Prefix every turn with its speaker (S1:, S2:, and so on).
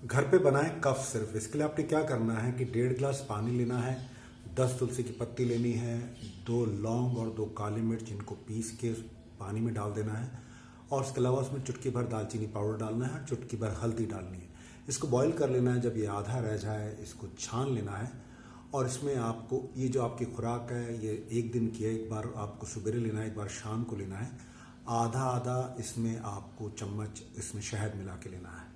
S1: घर पे बनाएं कफ सिर्फ। इसके लिए आपने क्या करना है कि 1.5 गिलास पानी लेना है, 10 तुलसी की पत्ती लेनी है, 2 लौंग और 2 काली मिर्च, इनको पीस के पानी में डाल देना है और उसके अलावा उसमें चुटकी भर दालचीनी पाउडर डालना है और चुटकी भर हल्दी डालनी है। इसको बॉईल कर लेना है। जब ये आधा रह जाए इसको छान लेना है और इसमें आपको ये जो आपकी खुराक है ये 1 दिन की है। एक बार आपको सवेरे लेना है, एक बार शाम को लेना है। आधा आधा इसमें आपको चम्मच इसमें शहद मिला के लेना है।